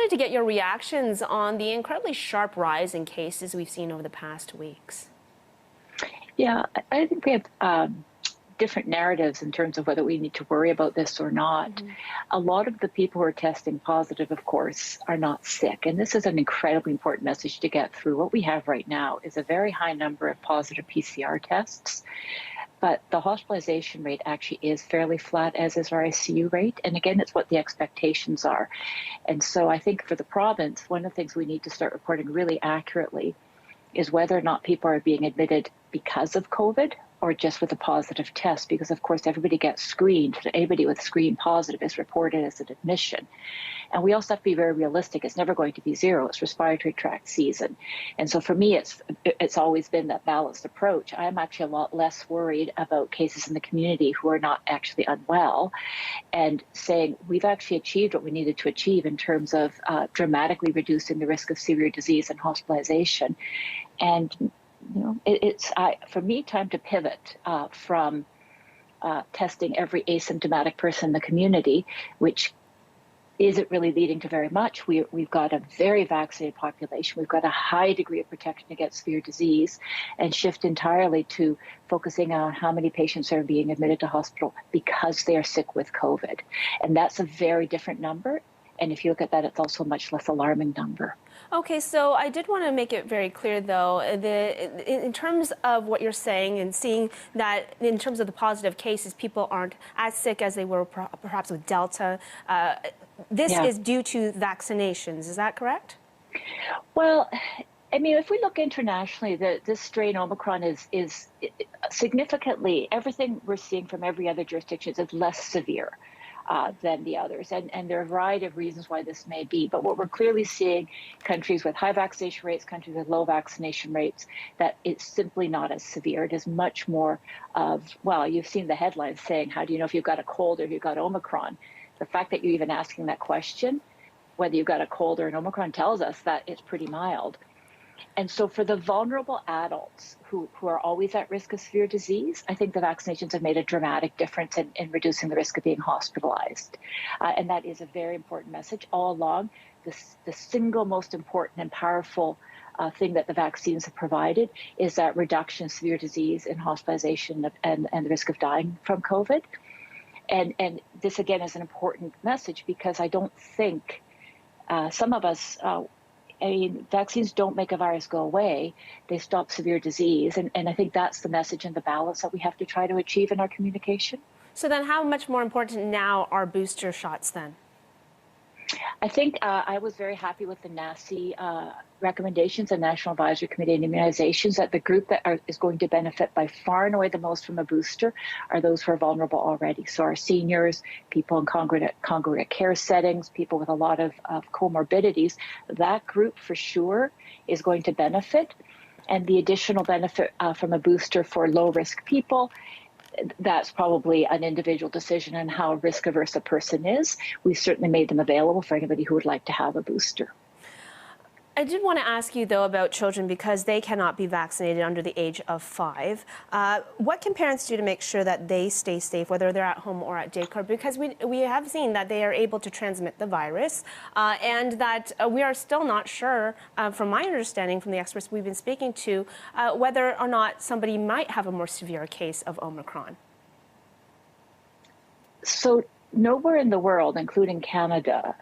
wanted to get your reactions on the incredibly sharp rise in cases we've seen over the past weeks. Yeah, I think we have different narratives in terms of whether we need to worry about this or not. A lot of the people who are testing positive, of course, are not sick. And this is an incredibly important message to get through. What we have right now is a very high number of positive PCR tests, but the hospitalization rate actually is fairly flat, as is our ICU rate. And again, it's what the expectations are. And so I think for the province, one of the things we need to start reporting really accurately is whether or not people are being admitted because of COVID or just with a positive test, because of course everybody gets screened. Anybody with screen positive is reported as an admission. And we also have to be very realistic. It's never going to be zero. It's respiratory tract season. And so for me, it's always been that balanced approach. I'm actually a lot less worried about cases in the community who are not actually unwell, and saying we've actually achieved what we needed to achieve in terms of dramatically reducing the risk of severe disease and hospitalization. And it's for me time to pivot from testing every asymptomatic person in the community, which isn't really leading to very much. We've got a very vaccinated population. We've got a high degree of protection against severe disease, and shift entirely to focusing on how many patients are being admitted to hospital because they are sick with COVID. And that's a very different number. And if you look at that, it's also a much less alarming number. Okay, so I did want to make it very clear, though, in terms of what you're saying and seeing that in terms of the positive cases, people aren't as sick as they were perhaps with Delta. This is due to vaccinations. Is that correct? Well, I mean, if we look internationally, this strain Omicron is significantly, everything we're seeing from every other jurisdiction is less severe than the others. And there are a variety of reasons why this may be. But what we're clearly seeing, countries with high vaccination rates, countries with low vaccination rates, that it's simply not as severe. It is much more of, well, you've seen the headlines saying, how do you know if you've got a cold or if you've got Omicron? The fact that you're even asking that question, whether you've got a cold or an Omicron, tells us that it's pretty mild. And so for the vulnerable adults who are always at risk of severe disease, I think the vaccinations have made a dramatic difference in reducing the risk of being hospitalized. And that is a very important message all along. The single most important and powerful thing that the vaccines have provided is that reduction in severe disease and hospitalization and the risk of dying from COVID. And this, again, is an important message because I don't think some of us... I mean, vaccines don't make a virus go away. They stop severe disease. And I think that's the message and the balance that we have to try to achieve in our communication. So then how much more important now are booster shots then? I think I was very happy with the NACI recommendations, the National Advisory Committee on Immunizations, that the group that is going to benefit by far and away the most from a booster are those who are vulnerable already. So our seniors, people in congregate care settings, people with a lot of comorbidities, that group for sure is going to benefit. And the additional benefit from a booster for low-risk people, that's probably an individual decision on how risk-averse a person is. We've certainly made them available for anybody who would like to have a booster. I did want to ask you, though, about children because they cannot be vaccinated under the age of 5. What can parents do to make sure that they stay safe, whether they're at home or at daycare? Because we have seen that they are able to transmit the virus and that we are still not sure, from my understanding from the experts we've been speaking to, whether or not somebody might have a more severe case of Omicron. So nowhere in the world, including Canada,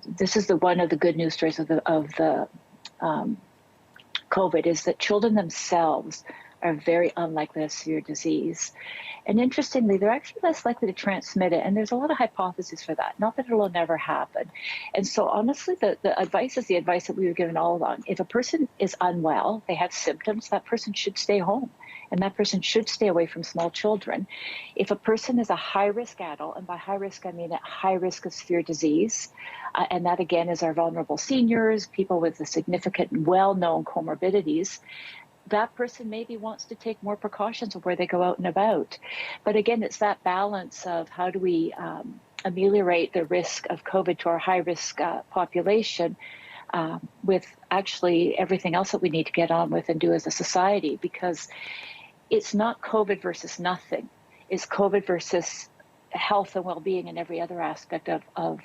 this is one of the good news stories of the COVID, is that children themselves are very unlikely to have severe disease. And interestingly, they're actually less likely to transmit it. And there's a lot of hypotheses for that. Not that it will never happen. And so honestly, the advice is the advice that we were given all along. If a person is unwell, they have symptoms, that person should stay home. And that person should stay away from small children. If a person is a high-risk adult, and by high risk, I mean at high risk of severe disease, and that again is our vulnerable seniors, people with the significant well-known comorbidities, that person maybe wants to take more precautions of where they go out and about. But again, it's that balance of how do we ameliorate the risk of COVID to our high-risk population with actually everything else that we need to get on with and do as a society, because it's not COVID versus nothing. It's COVID versus health and well-being and every other aspect of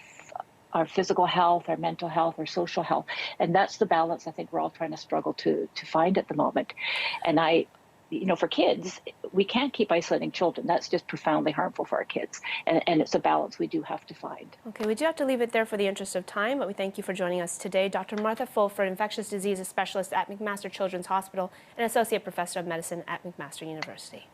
our physical health, our mental health, our social health. And that's the balance I think we're all trying to struggle to find at the moment. And for kids, we can't keep isolating children. That's just profoundly harmful for our kids. And it's a balance we do have to find. Okay, we do have to leave it there for the interest of time, but we thank you for joining us today. Dr. Martha Fulford, infectious diseases specialist at McMaster Children's Hospital and associate professor of medicine at McMaster University.